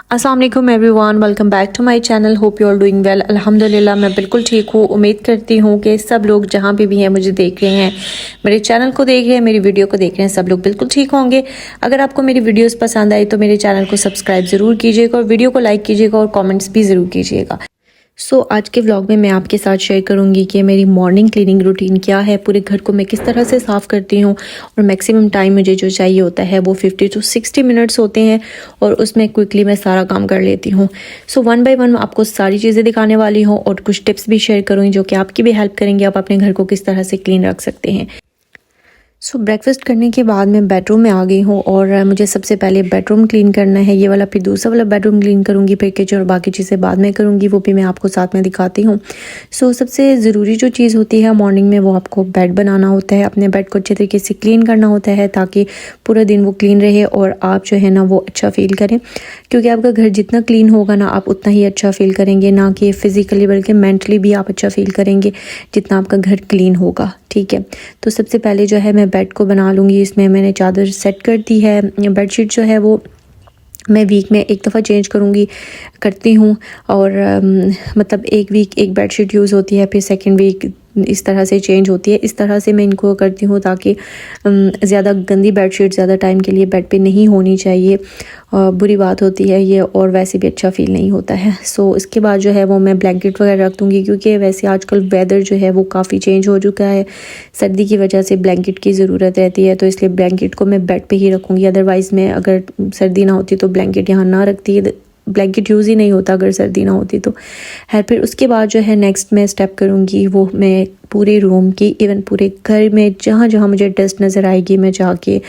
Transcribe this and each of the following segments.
अस्सलाम वालेकुम everyone, welcome back to my channel. Hope you are doing well. अल्हम्दुलिल्लाह मैं बिल्कुल ठीक हूँ। उम्मीद करती हूँ कि सब लोग जहाँ पे भी हैं, मुझे देख रहे हैं, मेरे चैनल को देख रहे हैं, मेरी वीडियो को देख रहे हैं, सब लोग बिल्कुल ठीक होंगे। अगर आपको मेरी वीडियोस पसंद आई तो मेरे चैनल को सब्सक्राइब ज़रूर कीजिएगा और वीडियो को लाइक कीजिएगा और कॉमेंट्स भी ज़रूर कीजिएगा। आज के व्लॉग में मैं आपके साथ शेयर करूंगी कि मेरी मॉर्निंग क्लीनिंग रूटीन क्या है, पूरे घर को मैं किस तरह से साफ़ करती हूँ और मैक्सिमम टाइम मुझे जो चाहिए होता है वो 50 to 60 मिनट्स होते हैं और उसमें क्विकली मैं सारा काम कर लेती हूँ। वन बाय वन आपको सारी चीज़ें दिखाने वाली हूँ और कुछ टिप्स भी शेयर करूँगी जो कि आपकी भी हेल्प करेंगे, आप अपने घर को किस तरह से क्लीन रख सकते हैं। ब्रेकफास्ट करने के बाद मैं बेडरूम में आ गई हूँ और मुझे सबसे पहले बेडरूम क्लीन करना है, ये वाला, फिर दूसरा वाला बेडरूम क्लीन करूँगी, फिर किचन और बाकी चीज़ें बाद में करूँगी, वो भी मैं आपको साथ में दिखाती हूँ। सबसे ज़रूरी जो चीज़ होती है मॉर्निंग में वो आपको बेड बनाना होता है, अपने बेड को अच्छे तरीके से क्लीन करना होता है ताकि पूरा दिन वो क्लीन रहे और आप जो है ना वो अच्छा फील करें, क्योंकि आपका घर जितना क्लीन होगा ना आप उतना ही अच्छा फील करेंगे, ना कि फ़िज़िकली बल्कि मेंटली भी आप अच्छा फील करेंगे जितना आपका घर क्लीन होगा। ठीक है, तो सबसे पहले जो है मैं बेड को बना लूँगी। इसमें मैंने चादर सेट कर दी है। बेडशीट जो है वो मैं वीक में एक दफ़ा चेंज करती हूँ और मतलब एक वीक एक बेडशीट यूज़ होती है, फिर सेकंड वीक इस तरह से चेंज होती है। इस तरह से मैं इनको करती हूँ ताकि ज़्यादा गंदी बेडशीट ज़्यादा टाइम के लिए बेड पे नहीं होनी चाहिए, बुरी बात होती है ये और वैसे भी अच्छा फील नहीं होता है। इसके बाद जो है वो मैं ब्लैंकेट वगैरह रख दूँगी, क्योंकि वैसे आजकल वेदर जो है वो काफ़ी चेंज हो चुका है, सर्दी की वजह से ब्लैंकेट की ज़रूरत रहती है, तो इसलिए ब्लैंकेट को मैं बेड पे ही रखूँगी। अदरवाइज़ मैं अगर सर्दी ना होती तो ब्लैंकेट यहाँ ना रखती, ब्लैंकेट यूज़ ही नहीं होता अगर सर्दी ना होती तो है। फिर उसके बाद जो है नेक्स्ट मैं स्टेप करूँगी वो मैं पूरे रूम की, इवन पूरे घर में जहाँ जहाँ मुझे डस्ट नज़र आएगी मैं जाके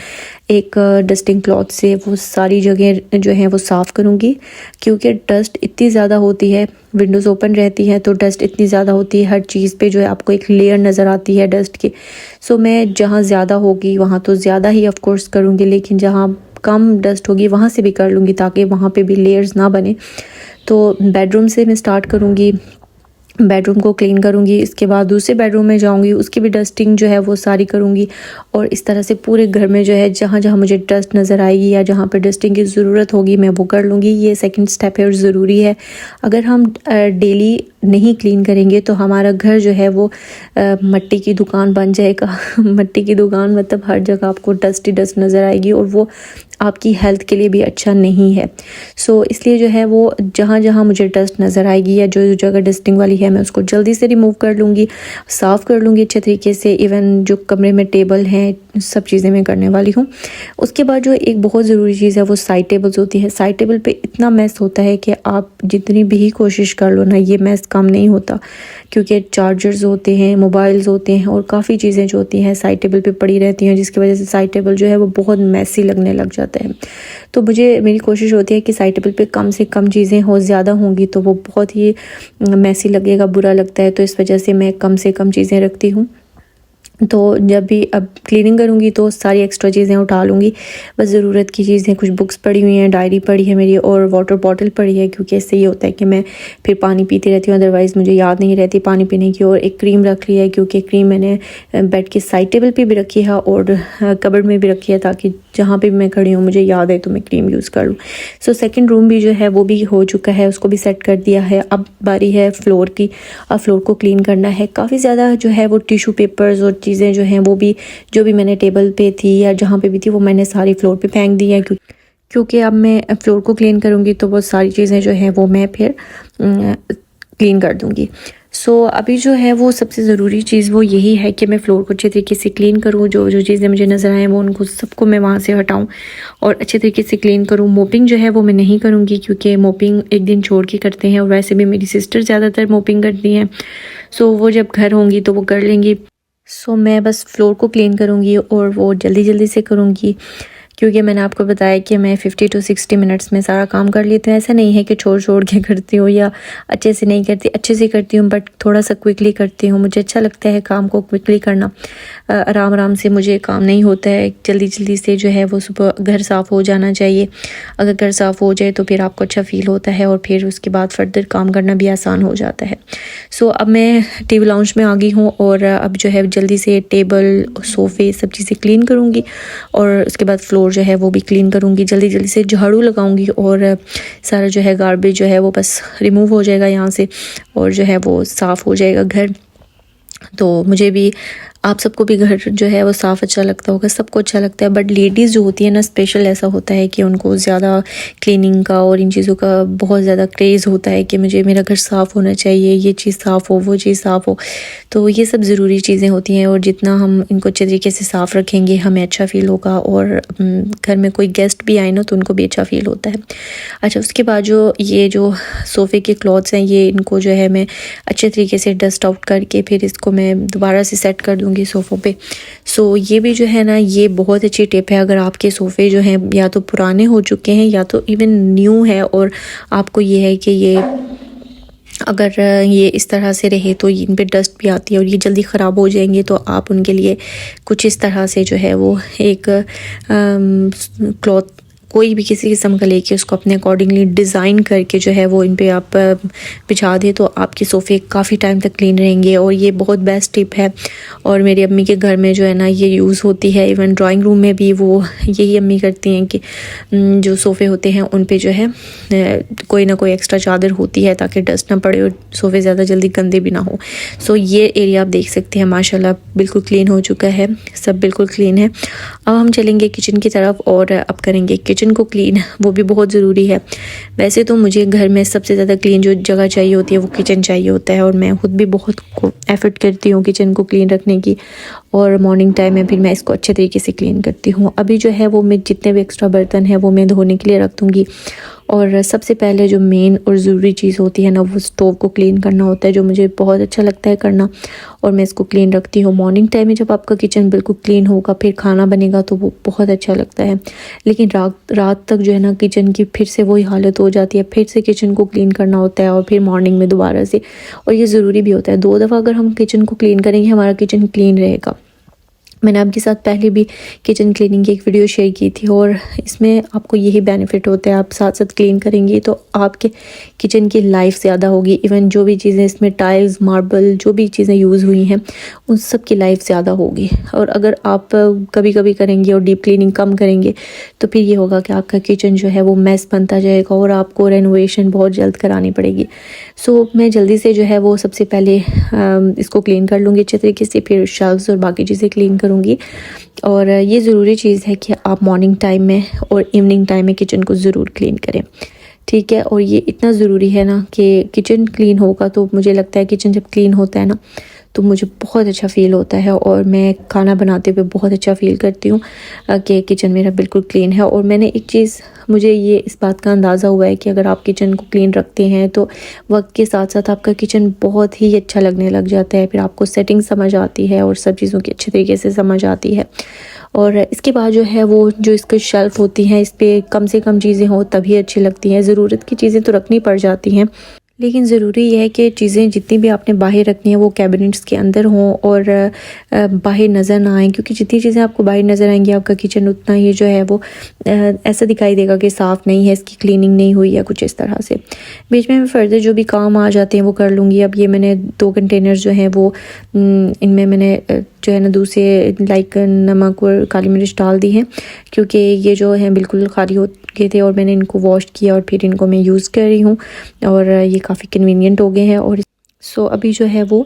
एक डस्टिंग क्लॉथ से वो सारी जगह जो है वो साफ़ करूँगी, क्योंकि डस्ट इतनी ज़्यादा होती है, विंडोज़ ओपन रहती हैं तो डस्ट इतनी ज़्यादा होती है, हर चीज़ पे जो है आपको एक लेयर नज़र आती है डस्ट की। मैं जहाँ ज़्यादा होगी वहाँ तो ज़्यादा ही ऑफ कोर्स करूँगी, लेकिन जहाँ कम डस्ट होगी वहाँ से भी कर लूँगी ताकि वहाँ पे भी लेयर्स ना बने। तो बेडरूम से मैं स्टार्ट करूँगी, बेडरूम को क्लीन करूँगी, इसके बाद दूसरे बेडरूम में जाऊँगी, उसकी भी डस्टिंग जो है वो सारी करूँगी और इस तरह से पूरे घर में जो है जहाँ जहाँ मुझे डस्ट नज़र आएगी या जहाँ पे डस्टिंग की ज़रूरत होगी मैं वो कर लूँगी। ये सेकंड स्टेप है और ज़रूरी है। अगर हम डेली नहीं क्लीन करेंगे तो हमारा घर जो है वो मिट्टी की दुकान बन जाएगा। मिट्टी की दुकान मतलब हर जगह आपको डस्ट ही डस्ट नज़र आएगी और वो आपकी हेल्थ के लिए भी अच्छा नहीं है। इसलिए जो है वो जहाँ जहाँ मुझे डस्ट नज़र आएगी या जो जगह डस्टिंग वाली है मैं उसको जल्दी से रिमूव कर लूँगी, साफ़ कर लूँगी अच्छे तरीके से। इवन जो कमरे में टेबल हैं सब चीज़ें मैं करने वाली हूँ। उसके बाद जो एक बहुत ज़रूरी चीज़ है वो साइड टेबल्स होती है। साइड टेबल पे इतना मैस होता है कि आप जितनी भी कोशिश कर लो ना ये मैस कम नहीं होता, क्योंकि चार्जर्स होते हैं, मोबाइल्स होते हैं और काफ़ी चीज़ें जो होती हैं साइड टेबल पे पड़ी रहती हैं, जिसकी वजह से साइड टेबल जो है वो बहुत मैसी लगने लग जाता है। तो मेरी कोशिश होती है कि साइड टेबल पे कम से कम चीज़ें हो, ज़्यादा होंगी तो वो बहुत ही मैसी लगेगा, बुरा लगता है, तो इस वजह से मैं कम से कम चीज़ें रखती हूँ। तो जब भी अब क्लीनिंग करूँगी तो सारी एक्स्ट्रा चीज़ें उठा लूँगी, बस ज़रूरत की चीज़ें, कुछ बुक्स पड़ी हुई हैं, डायरी पड़ी है मेरी और वाटर बॉटल पड़ी है, क्योंकि इससे ये होता है कि मैं फिर पानी पीती रहती हूँ, अदरवाइज़ मुझे याद नहीं रहती पानी पीने की। और एक क्रीम रख ली है, क्योंकि क्रीम मैंने बेड के साइड टेबल पे भी रखी है और कबर्ड में भी रखी है ताकि जहाँ पे भी मैं खड़ी हूँ मुझे याद है तो मैं क्रीम यूज़ कर लूँ। सेकंड रूम भी जो है वो भी हो चुका है, उसको भी सेट कर दिया है। अब बारी है फ्लोर की। अब फ्लोर को क्लीन करना है। काफ़ी ज़्यादा जो है वो टिशू पेपर्स और चीज़ें जो हैं वो भी जो भी मैंने टेबल पे थी या जहाँ पे भी थी वो मैंने सारी फ्लोर पे फेंक दी है, क्योंकि अब मैं फ्लोर को क्लीन करूँगी तो वो सारी चीज़ें जो हैं वो मैं फिर क्लीन कर दूँगी। अभी जो है वो सबसे ज़रूरी चीज़ वो यही है कि मैं फ्लोर को अच्छे तरीके से क्लीन करूँ, जो जो चीज़ें मुझे नज़र आएँ वो उनको सबको मैं वहाँ से हटाऊँ और अच्छे तरीके से क्लीन करूँ। मोपिंग जो है वो मैं नहीं करूँगी, क्योंकि मोपिंग एक दिन छोड़ के करते हैं और वैसे भी मेरी सिस्टर ज़्यादातर मोपिंग करती हैं, वो जब घर होंगी तो वो कर लेंगी। मैं बस फ्लोर को क्लीन करूँगी और वो जल्दी जल्दी से करूँगी, क्योंकि मैंने आपको बताया कि मैं 50 to 60 मिनट्स में सारा काम कर लेती हूँ। ऐसा नहीं है कि छोड़ के करती हूँ या अच्छे से नहीं करती, अच्छे से करती हूँ, बट थोड़ा सा क्विकली करती हूँ। मुझे अच्छा लगता है काम को क्विकली करना, आराम आराम से मुझे काम नहीं होता है। जल्दी जल्दी से जो है वो सुबह घर साफ़ हो जाना चाहिए। अगर घर साफ़ हो जाए तो फिर आपको अच्छा फ़ील होता है और फिर उसके बाद फर्दर काम करना भी आसान हो जाता है। अब मैं टीवी लाउंज में आ गई हूँ और अब जो है जल्दी से टेबल, सोफ़े सब चीज़ें क्लीन करूँगी और उसके बाद फ्लोर फ्लोर जो है वो भी क्लीन करूँगी, जल्दी जल्दी से झाड़ू लगाऊंगी और सारा जो है गार्बेज जो है वो बस रिमूव हो जाएगा यहाँ से और जो है वो साफ़ हो जाएगा घर। तो मुझे भी, आप सबको भी घर जो है वो साफ़ अच्छा लगता होगा, सबको अच्छा लगता है, बट लेडीज़ जो होती है ना, स्पेशल ऐसा होता है कि उनको ज़्यादा क्लीनिंग का और इन चीज़ों का बहुत ज़्यादा क्रेज़ होता है कि मुझे मेरा घर साफ़ होना चाहिए, ये चीज़ साफ़ हो, वो चीज़ साफ़ हो। तो ये सब ज़रूरी चीज़ें होती हैं और जितना हम इनको अच्छे तरीके से साफ़ रखेंगे हमें अच्छा फ़ील होगा और घर में कोई गेस्ट भी आए ना तो उनको भी अच्छा फ़ील होता है। अच्छा, उसके बाद जो सोफ़े के क्लॉथ्स हैं, ये इनको जो है मैं अच्छे तरीके से डस्ट आउट करके फिर इसको मैं दोबारा से सेट कर दूँगी सोफ़ों पे। सो ये भी जो है ना, ये बहुत अच्छी टिप है। अगर आपके सोफ़े जो हैं या तो पुराने हो चुके हैं या तो इवन न्यू है और आपको ये है कि ये अगर ये इस तरह से रहे तो इन पे डस्ट भी आती है और ये जल्दी ख़राब हो जाएंगे, तो आप उनके लिए कुछ इस तरह से जो है वो एक क्लॉथ कोई भी किसी किस्म का लेके उसको अपने अकॉर्डिंगली डिज़ाइन करके जो है वो इन पे आप बिछा दें तो आपके सोफ़े काफ़ी टाइम तक क्लीन रहेंगे। और ये बहुत बेस्ट टिप है और मेरी अम्मी के घर में जो है ना ये यूज़ होती है। इवन ड्राइंग रूम में भी वो यही अम्मी करती हैं कि जो सोफ़े होते हैं उन पे जो है कोई ना कोई एक्स्ट्रा चादर होती है ताकि डस्ट ना पड़े और सोफ़े ज़्यादा जल्दी गंदे भी ना हो। सो ये एरिया आप देख सकते हैं माशाल्लाह बिल्कुल क्लीन हो चुका है, सब बिल्कुल क्लीन है। अब हम चलेंगे किचन की तरफ और अब करेंगे किचन को क्लीन, वो भी बहुत ज़रूरी है। वैसे तो मुझे घर में सबसे ज़्यादा क्लीन जो जगह चाहिए होती है वो किचन चाहिए होता है और मैं खुद भी बहुत एफर्ट करती हूँ किचन को क्लीन रखने की और मॉर्निंग टाइम में फिर मैं इसको अच्छे तरीके से क्लीन करती हूँ। अभी जो है वो मैं जितने भी एक्स्ट्रा बर्तन हैं वो मैं धोने के लिए रख दूँगी और सबसे पहले जो मेन और ज़रूरी चीज़ होती है ना वो स्टोव को क्लीन करना होता है, जो मुझे बहुत अच्छा लगता है करना और मैं इसको क्लीन रखती हूँ। मॉर्निंग टाइम में जब आपका किचन बिल्कुल क्लीन होगा फिर खाना बनेगा तो वो बहुत अच्छा लगता है। लेकिन रात तक जो है ना किचन की फिर से वही हालत हो जाती है, फिर से किचन को क्लीन करना होता है और फिर मॉर्निंग में दोबारा से, और ये ज़रूरी भी होता है। 2 दफ़ा अगर हम किचन को क्लीन करेंगे हमारा किचन क्लीन रहेगा। मैंने आपके साथ पहले भी किचन क्लीनिंग की एक वीडियो शेयर की थी और इसमें आपको यही बेनिफिट होता है, आप साथ साथ क्लीन करेंगे तो आपके किचन की लाइफ ज़्यादा होगी। इवन जो भी चीज़ें इसमें टाइल्स, मार्बल, जो भी चीज़ें यूज़ हुई हैं उन सब की लाइफ ज़्यादा होगी। और अगर आप कभी कभी करेंगे और डीप क्लीनिंग कम करेंगे तो फिर ये होगा कि आपका किचन जो है वो मैस बनता जाएगा और आपको रेनोवेशन बहुत जल्द करानी पड़ेगी। सो मैं जल्दी से जो है वो सबसे पहले इसको क्लीन कर लूँगी अच्छे तरीके से, फिर शेल्व्स और बाकी चीज़ें क्लीन करूँगी। और ये ज़रूरी चीज़ है कि आप मॉर्निंग टाइम में और इवनिंग टाइम में किचन को ज़रूर क्लीन करें, ठीक है। और ये इतना ज़रूरी है ना कि किचन क्लीन होगा तो मुझे लगता है किचन जब क्लीन होता है ना तो मुझे बहुत अच्छा फ़ील होता है और मैं खाना बनाते हुए बहुत अच्छा फ़ील करती हूँ कि किचन मेरा बिल्कुल क्लीन है। और मैंने एक चीज़, मुझे ये इस बात का अंदाज़ा हुआ है कि अगर आप किचन को क्लीन रखते हैं तो वक्त के साथ साथ आपका किचन बहुत ही अच्छा लगने लग जाता है, फिर आपको सेटिंग समझ आती है और सब चीज़ों की अच्छे तरीके से समझ आती है। और इसके बाद जो है वो जो इसके शेल्फ़ होती हैं इस पर कम से कम चीज़ें हों तभी अच्छी लगती हैं। ज़रूरत की चीज़ें तो रखनी पड़ जाती हैं लेकिन ज़रूरी यह है कि चीज़ें जितनी भी आपने बाहर रखनी है वो कैबिनेट्स के अंदर हों और बाहर नज़र ना आएँ, क्योंकि जितनी चीज़ें आपको बाहर नज़र आएंगी आपका किचन उतना ही जो है वो ऐसा दिखाई देगा कि साफ़ नहीं है, इसकी क्लीनिंग नहीं हुई है, कुछ इस तरह से। बीच में फर्दर जो भी काम आ जाते हैं वो कर लूँगी। अब ये मैंने 2 कंटेनर्स जो हैं वो इनमें मैंने जो है ना दूसरे लाइक नमक और काली मिर्च डाल दी है क्योंकि ये जो है बिल्कुल खाली हो गए थे और मैंने इनको वॉश किया और फिर इनको मैं यूज़ कर रही हूँ और ये काफ़ी कन्वीनियंट हो गए हैं। और सो अभी जो है वो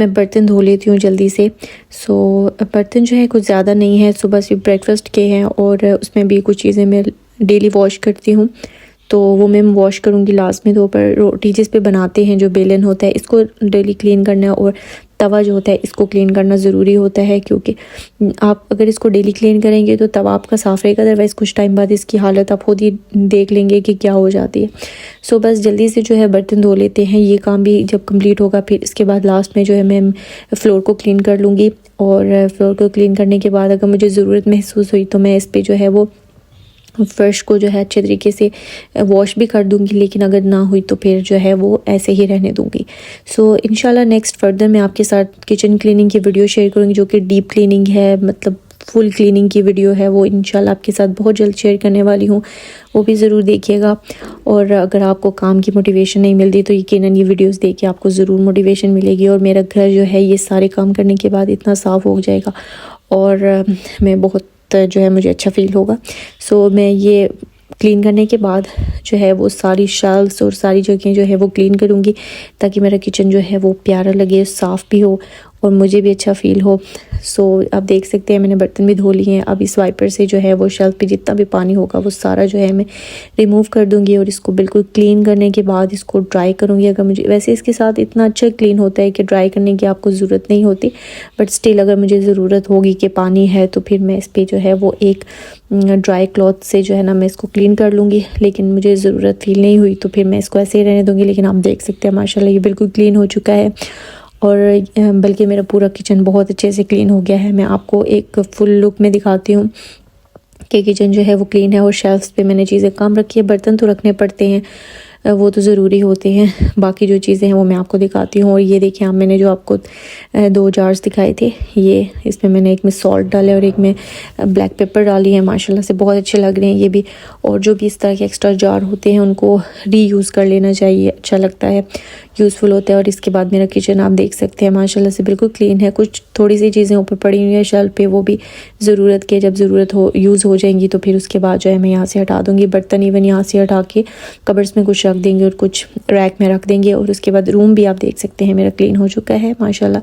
मैं बर्तन धो लेती हूँ जल्दी से। सो बर्तन जो है कुछ ज़्यादा नहीं है, सुबह से ब्रेकफास्ट के हैं और उसमें भी कुछ चीज़ें मैं डेली वॉश करती हूँ तो वो मैं वॉश करूँगी लास्ट में। तो ऊपर रोटी जिस पे बनाते हैं जो बेलन होता है इसको डेली क्लीन करना और तवा जो होता है इसको क्लीन करना ज़रूरी होता है, क्योंकि आप अगर इसको डेली क्लीन करेंगे तो तवा आपका साफ़ रहेगा, अदरवाइज़ कुछ टाइम बाद इसकी हालत आप खुद ही देख लेंगे कि क्या हो जाती है। सो बस जल्दी से जो है बर्तन धो लेते हैं, ये काम भी जब कंप्लीट होगा फिर इसके बाद लास्ट में जो है मैं फ्लोर को क्लीन कर लूँगी। और फ्लोर को क्लीन करने के बाद अगर मुझे ज़रूरत महसूस हुई तो मैं इस पर जो है वो फ़र्श को जो है अच्छे तरीके से वॉश भी कर दूंगी, लेकिन अगर ना हुई तो फिर जो है वो ऐसे ही रहने दूंगी। सो इंशाल्लाह नेक्स्ट फर्दर मैं आपके साथ किचन क्लीनिंग की वीडियो शेयर करूंगी जो कि डीप क्लीनिंग है, मतलब फुल क्लीनिंग की वीडियो है, वो इंशाल्लाह आपके साथ बहुत जल्द शेयर करने वाली हूँ, वो भी ज़रूर देखिएगा। और अगर आपको काम की मोटिवेशन नहीं मिलती तो यकीनन ये वीडियोस देख के आपको ज़रूर मोटिवेशन मिलेगी और मेरा घर जो है ये सारे काम करने के बाद इतना साफ़ हो जाएगा और मैं बहुत जो है मुझे अच्छा फ़ील होगा। सो मैं ये क्लीन करने के बाद जो है वो सारी शेल्फ्स और सारी जगह जो है वो क्लीन करूँगी, ताकि मेरा किचन जो है वो प्यारा लगे, साफ़ भी हो और मुझे भी अच्छा फ़ील हो। सो आप देख सकते हैं मैंने बर्तन भी धो लिए हैं। अब इस वाइपर से जो है वो शेल्फ पे जितना भी पानी होगा वो सारा जो है मैं रिमूव कर दूँगी और इसको बिल्कुल क्लीन करने के बाद इसको ड्राई करूँगी। अगर मुझे वैसे इसके साथ इतना अच्छा क्लीन होता है कि ड्राई करने की आपको ज़रूरत नहीं होती, बट स्टिल अगर मुझे ज़रूरत होगी कि पानी है तो फिर मैं इस पर जो है वो एक ड्राई क्लॉथ से जो है ना मैं इसको क्लीन कर लूँगी। लेकिन मुझे ज़रूरत फील नहीं हुई तो फिर मैं इसको ऐसे ही रहने दूँगी। लेकिन आप देख सकते हैं माशाल्लाह ये बिल्कुल क्लीन हो चुका है और बल्कि मेरा पूरा किचन बहुत अच्छे से क्लीन हो गया है। मैं आपको एक फुल लुक में दिखाती हूँ कि किचन जो है वो क्लीन है और शेल्फ्स पे मैंने चीज़ें कम रखी है। बर्तन तो रखने पड़ते हैं, वो तो ज़रूरी होते हैं, बाकी जो चीज़ें हैं वो मैं आपको दिखाती हूँ। और ये देखिए, मैंने जो आपको 2 जार्स दिखाए थे, ये इसमें मैंने एक में सॉल्ट डाला है और एक में ब्लैक पेपर डाली है। माशाल्लाह से बहुत अच्छे लग रहे हैं ये भी। और जो भी इस तरह के एक्स्ट्रा जार होते हैं उनको रीयूज़ कर लेना चाहिए, अच्छा लगता है, यूज़फुल होता है। और इसके बाद मेरा किचन आप देख सकते हैं माशाल्लाह से बिल्कुल क्लीन है। कुछ थोड़ी सी चीज़ें ऊपर पड़ी हुई है शेल्फ पे, वो भी ज़रूरत के जब ज़रूरत हो यूज़ हो जाएंगी तो फिर उसके बाद जो है मैं यहाँ से हटा दूँगी। बर्तन इवन यहाँ से हटा के कबर्ड्स में कुछ रख देंगे और कुछ रैक में रख देंगे। और उसके बाद रूम भी आप देख सकते हैं मेरा क्लीन हो चुका है माशाल्लाह।